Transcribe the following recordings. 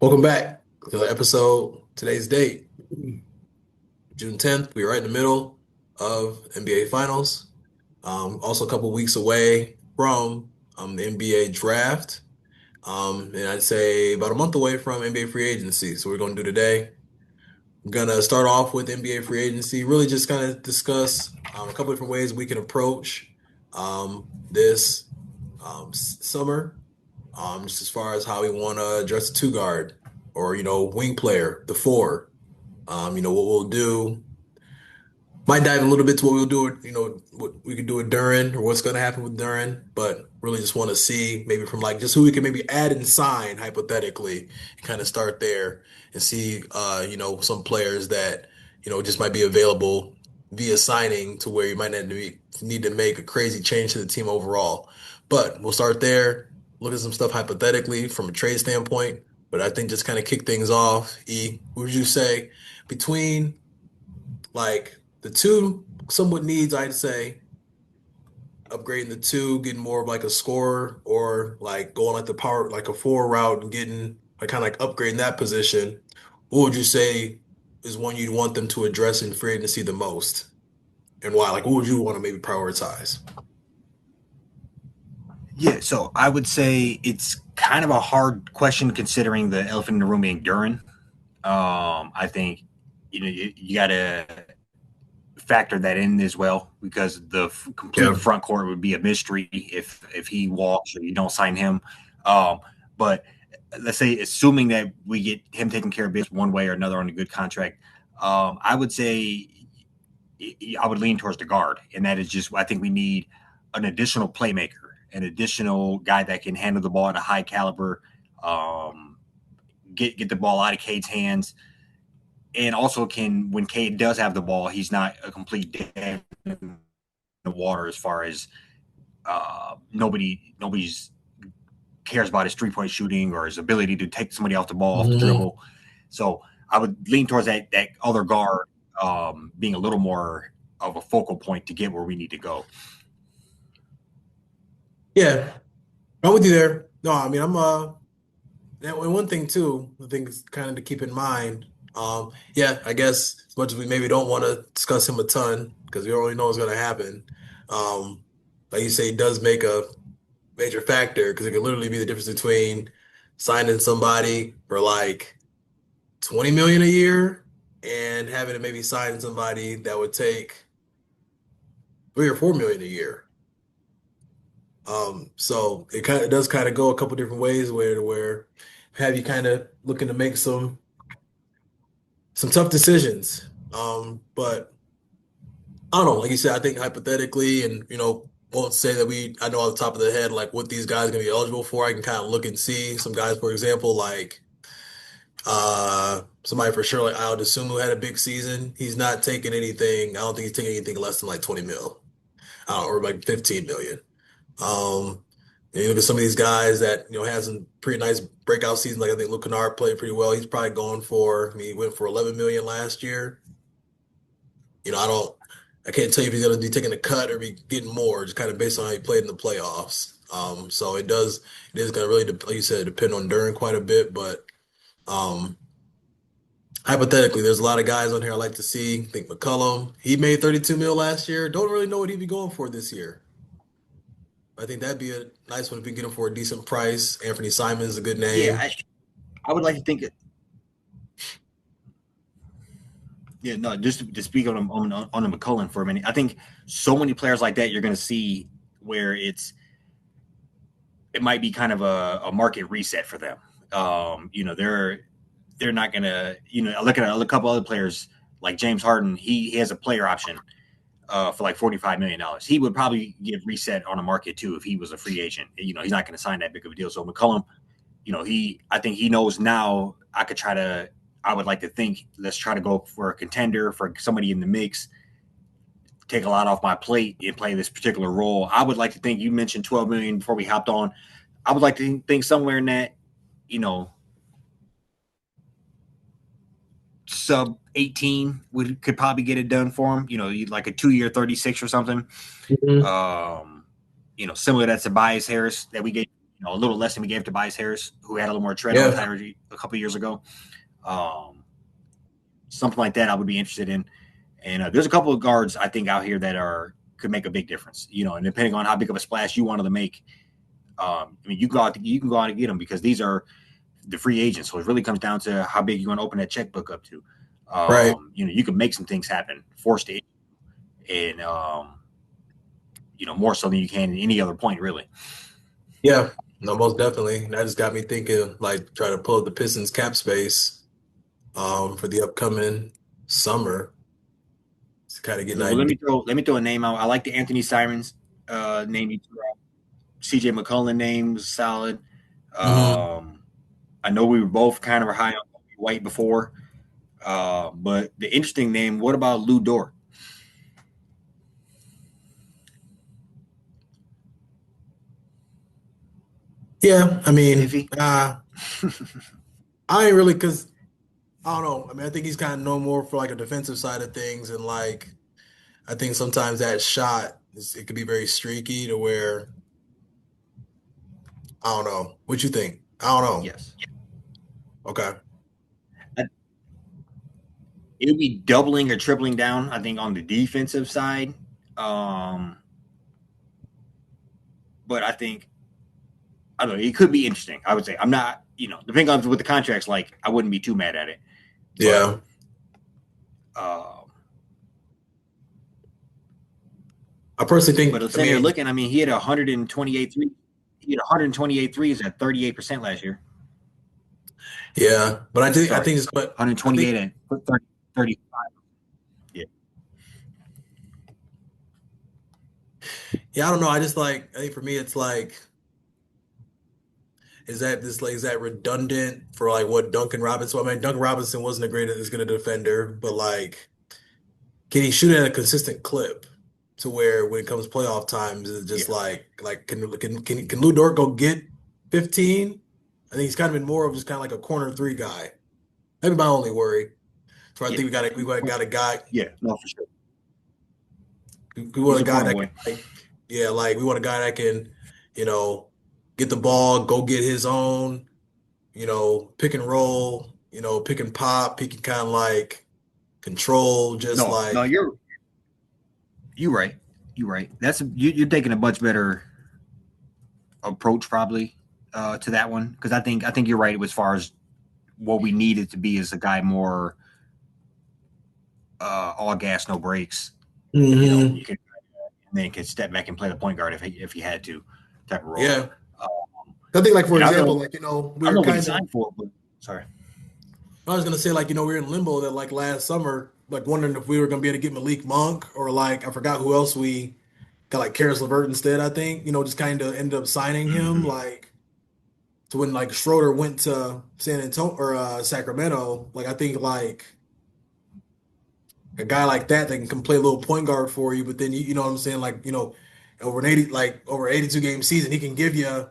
Welcome back to the episode. Today's date, June 10th. We're right in the middle of NBA Finals. Also a couple weeks away from the NBA draft. And I'd say about a month away from NBA free agency. So we're going to do today. We're going to start off with NBA free agency, really just kind of discuss a couple different ways we can approach this summer, just as far as how we want to address the two guard or, wing player, the four. What we'll do. Might dive a little bit to what we'll do with, what we can do with Duren or what's going to happen with Duren, but really just want to see maybe from like just who we can maybe add and sign hypothetically and kind of start there and see, some players that, just might be available via signing to where you might need to make a crazy change to the team overall. But we'll start there, look at some stuff hypothetically from a trade standpoint. But I think just kind of kick things off, what would you say between like the two somewhat needs, I'd say, upgrading the two, getting more of like a scorer, or like going like the power, like a four route and getting like kind of like upgrading that position. What would you say is one you'd want them to address in free agency the most, and why? Like, what would you want to maybe prioritize? Yeah, so I would say it's kind of a hard question considering the elephant in the room being Duren. I think you got to factor that in as well because the complete Yeah. front court would be a mystery if he walks or you don't sign him. But let's say assuming that we get him taking care of business one way or another on a good contract, I would say I would lean towards the guard, and that is just I think we need an additional playmaker, an additional guy that can handle the ball at a high caliber, um, get the ball out of Cade's hands, and also can when Cade does have the ball, he's not a complete dead in the water as far as nobody's cares about his 3 point shooting or his ability to take somebody off the ball off the Hmm. dribble. So I would lean towards that other guard being a little more of a focal point to get where we need to go. Yeah, I'm with you there. No, I mean and one thing too, I think is kind of to keep in mind. Yeah, I guess as much as we maybe don't want to discuss him a ton because we already know what's going to happen. Um, like you say, it does make a major factor because it could literally be the difference between signing somebody for like 20 million a year and having to maybe sign somebody that would take 3 or 4 million a year. So it kind of does kind of go a couple different ways where have you kind of looking to make some tough decisions. But I don't know, like you said, I think hypothetically, and won't say that I know off the top of the head like what these guys are gonna be eligible for. I can kind of look and see some guys, for example, like somebody for sure like I would assume who had a big season. He's not taking anything. I don't think he's taking anything less than like 20 mil, or like 15 million. And you look at some of these guys that had some pretty nice breakout seasons. Like I think Luke Kennard played pretty well. He's probably going for. I mean, he went for 11 million last year. I don't, I can't tell you if he's going to be taking a cut or be getting more, just kind of based on how he played in the playoffs. So it is going to really, like you said, depend on Duren quite a bit. But um, hypothetically, there's a lot of guys on here I like to see. I think McCollum, he made 32 mil last year. Don't really know what he'd be going for this year. I think that'd be a nice one if we get him for a decent price. Anthony Simon's a good Yeah, name. I would like to think. Yeah, no, just to speak on the McCullen for a minute. I think so many players like that you're going to see where it might be kind of a market reset for them. They're not going to I look at a couple other players like James Harden. He has a player option for like $45 million. He would probably get reset on a market too if he was a free agent. He's not going to sign that big of a deal. So McCollum, I think he knows now. I would like to think let's try to go for a contender for somebody in the mix, take a lot off my plate and play this particular role. I would like to think you mentioned 12 million before we hopped on. I would like to think somewhere in that, you know, sub 18 could probably get it done for him. Like a 2 year 36 or something. Mhm. Um, Similar to that Tobias Harris that we get. a little less than we gave to Tobias Harris, who had a little more tread on Yeah. Tyree a couple of years ago. Um, Something like that, I would be interested in. And there's a couple of guards I think out here that could make a big difference. And depending on how big of a splash you wanted to make, I mean, you can go out and get them because these are the free agents. So it really comes down to how big you want to open that checkbook up to. Right. You can make some things happen, force it, and more so than you can at any other point, really. Yeah. No, most definitely. And that just got me thinking, like, try to pull up the Pistons cap space for the upcoming summer to kind of get an Well, let idea. me throw a name out. I like the Anthony Simons name you threw out. CJ McCollum name was solid. Hmm. I know we were both kind of high on White before, but the interesting name. What about Lou Dort? Yeah. I mean, Iffy. I ain't really because I don't know. I mean, I think he's kind of known more for like a defensive side of things, and like I think sometimes that shot it could be very streaky to where I don't know. What you think? I don't know. Yes. Okay. It would be doubling or tripling down, I think, on the defensive side. Um, but I think I don't know. It could be interesting. I would say I'm not. Depending on what the contract's like, I wouldn't be too mad at it. But Yeah. uh, I personally but think. I sitting there mean, looking, I mean, he had 128 threes. He had 128 threes at 38% last year. yeah. But I Sorry, think it's but I think 128 at 30, 35. Yeah, yeah. I don't know. I just like. I think for me, it's like. Is that redundant for like what Duncan Robinson? I mean, Duncan Robinson wasn't a great as good a defender, but like, can he shoot at a consistent clip to where when it comes playoff times, it's just yeah. like can Lou Dort go get 15? I think he's kind of been more of just kind of like a corner three guy. That'd be my only worry. So I Yeah, think we got a guy yeah, no, for sure. we want He's a a guy corner that can boy. yeah, like we want a guy that can, you know, get the ball, go get his own, pick and roll, pick and pop. He can kind of like control just No, no, like you're right. You're right. You're taking a much better approach probably to that one because I think you're right as far as what we needed to be is a guy more all gas no brakes. hmm Could, and then could step back and play the point guard if he had to type of role. yeah. Uh, I think like for and I don't example, know like we I don't were know what he kind of signed for, but sorry. I was gonna say like we were in limbo that like last summer, like wondering if we were gonna be able to get Malik Monk or like I forgot who else we got like Karis LeVert instead. I think just kind of ended up signing him Mm-hmm. like to when like Schroeder went to San Antonio or Sacramento. Like I think like a guy like that can play a little point guard for you, but then you know what I'm saying like over 82 game season he can give you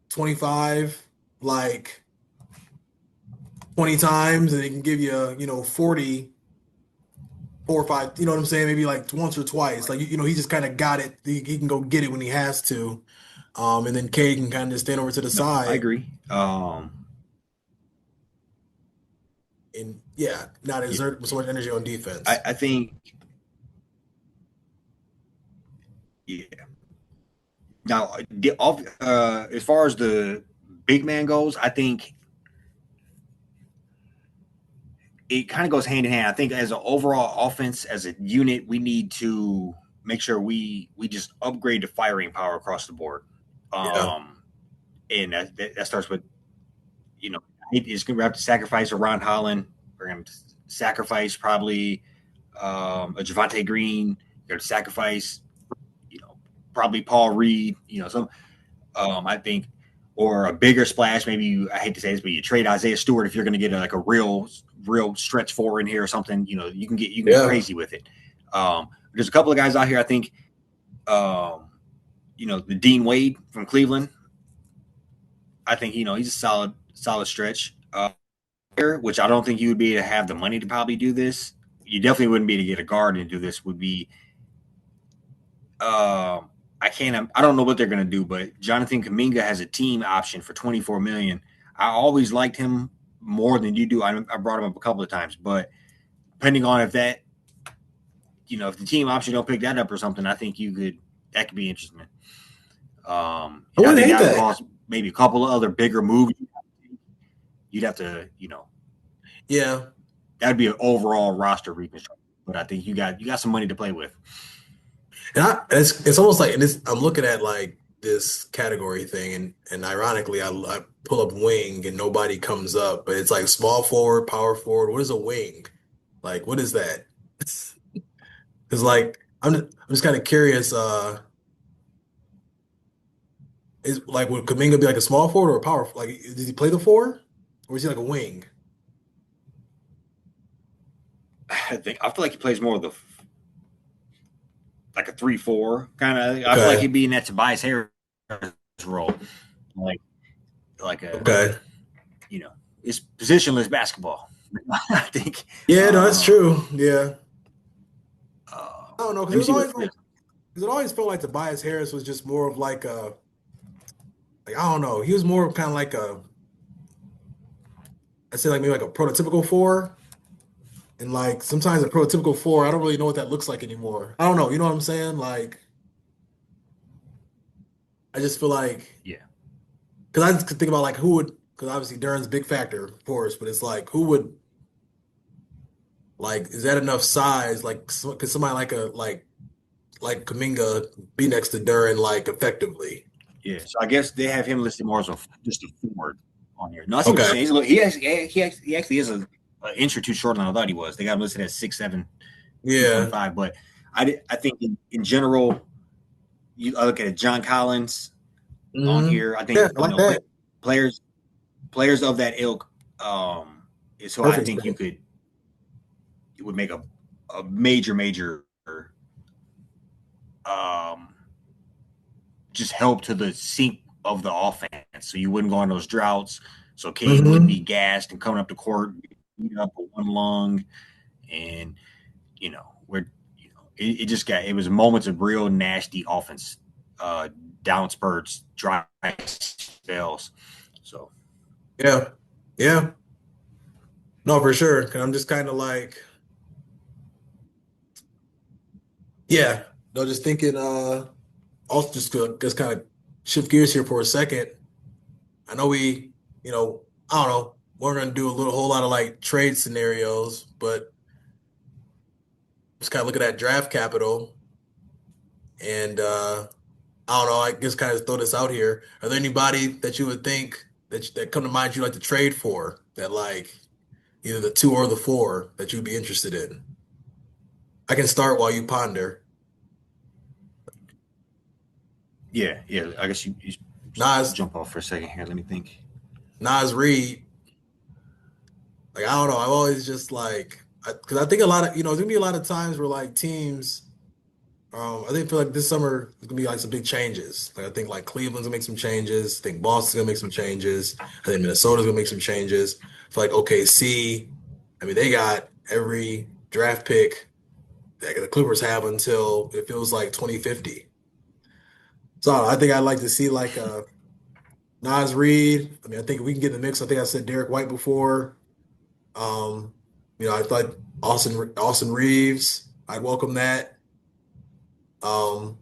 25 like 20 times and he can give you 40 4 or 5, you know what I'm saying? Maybe like once or twice. Like, he just kind of got it. He can go get it when he has to. And then K can kind of stand over to the No, I side agree. and yeah, not Yeah, exert so yeah. much energy on defense. I think yeah. Now, as far as the big man goes, I think it kind of goes hand in hand. I think as an overall offense, as a unit, we need to make sure we just upgrade the firing power across the board. Yeah. Um, and that starts with you know it's going to have to sacrifice a Ron Holland. We're going to sacrifice probably a Javante Green. You're going to sacrifice you know probably Paul Reed. So I think, or a bigger splash. Maybe I hate to say this, but you trade Isaiah Stewart if you're going to get like a real stretch four in here or something. You can get Yeah. crazy with it. There's a couple of guys out here. I think, the Dean Wade from Cleveland. I think he's a solid stretch. Which I don't think you would be able to have the money to probably do this. You definitely wouldn't be able to get a guard and do this. Would be I don't know what they're gonna do, but Jonathan Kaminga has a team option for 24 million. I always liked him more than you do. I brought him up a couple of times, but depending on if that, if the team option don't pick that up or something, I think that could be interesting. I I wouldn't think hate that would that. cost maybe a couple of other bigger moves. You'd have to, Yeah. that'd be an overall roster reconstruction. But I think you got some money to play with. And it's almost like, and I'm looking at like this category thing, and ironically, I pull up wing and nobody comes up, but it's like small forward, power forward. What is a wing? Like, what is that? Because like I'm just kind of curious. Is like would Kaminga be like a small forward or a power? Like, does he play the four, or is he like a wing? I feel like he plays more of the like a 3-4 kind of. I feel like Okay, he'd be in that Tobias Harris role, like like a okay. you know, it's positionless basketball. I think. Yeah, no, that's true. Yeah, I don't know because Let it me was see what. always because it always felt like Tobias Harris was just more of like a like I don't know. He was more of kind of like a I say like maybe like a prototypical four. And like sometimes a prototypical four, I don't really know what that looks like anymore. I don't know. You know what I'm saying? Like I just feel like Yeah, because I just could think about like who would because obviously Duren's a big factor, of course, but it's like who would like is that enough size? Like could somebody like Kaminga be next to Duren like effectively? yeah. So I guess they have him listed more as just a forward on here. No, I see what you're Okay. saying. He actually is an inch or two shorter than I thought he was. They got him listed as 6'7", Yeah. 225. But I think in general, I look at John Collins on Hmm. here. I Yeah, think I like that. players players of that ilk is who I Perfect think spot. it would make a major um, just help to the sink of the offense. So you wouldn't go on those droughts. So Cade wouldn't be Hmm. gassed and coming up the court, up with one lung, and where it just it was moments of real nasty offense, uh, down spurts, dry spells. So Yeah. Yeah. No, for sure. 'Cause I'm just kind of like, yeah. No, just thinking, also just kind of shift gears here for a second. I know I don't know, we're gonna do a whole lot of like trade scenarios, but just kind of look at that draft capital and I don't know, I just kind of throw this out here. Are there anybody that you would think that come to mind you'd like to trade for that like either the two or the four that you'd be interested in? I can start while you ponder. yeah. I guess you Nas jump off for a second here. Let me think. Nas Reed, like I don't know, I've always just like because I think a lot of there's gonna be a lot of times where like teams. Feel like this summer is gonna be like some big changes. Like I think like Cleveland's gonna make some changes. I think Boston's gonna make some changes. I think Minnesota's gonna make some changes. I feel like OKC, I mean they got every draft pick that the Clippers have until it feels like 2050. So I think I'd like to see like Nas Reed. I mean I think if we can get in the mix. I think I said Derek White before. Um, I thought Austin Reeves. I'd welcome that. Um,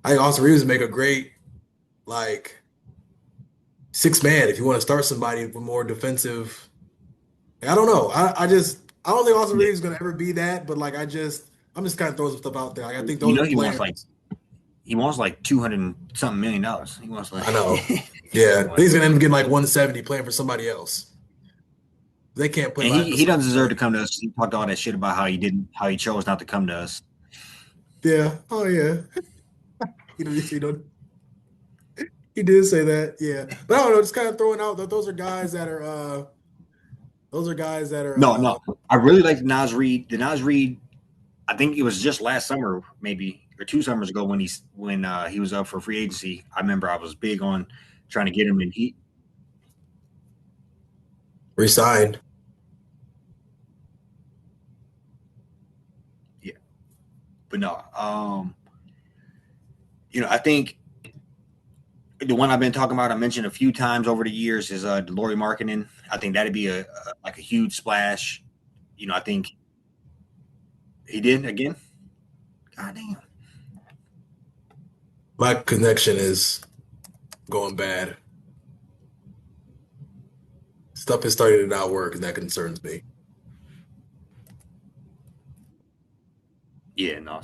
I think Austin Reeves would make a great like six man if you want to start somebody with more defensive. I don't know. I don't think Austin Yeah, Reeves is gonna ever be that, but like I'm just kind of throwing some stuff out there. Like I think you those know are players. he wants like 200 something $1 million. He wants like I know. he Yeah, wants he's gonna end up getting like 170 playing for somebody else. They can't play and by he doesn't deserve to themselves. come to us. He talked all that shit about how he chose not to come to us. Yeah. Oh yeah. You know, he did say that. Yeah. But I don't know. Just kind of throwing out that those are guys that are No. I really like the Nas Reed. The Nas Reed, I think it was just last summer, maybe or 2 summers ago when he was up for free agency. I remember I was big on trying to get him, and he resigned. yeah. But no, I think the one I've been talking about, I mentioned a few times over the years, is Laurie Markkinen. I think that'd be a huge splash. I think he did again. God damn. My connection is going bad. Stuff is starting to not work, and that concerns me. Yeah, no.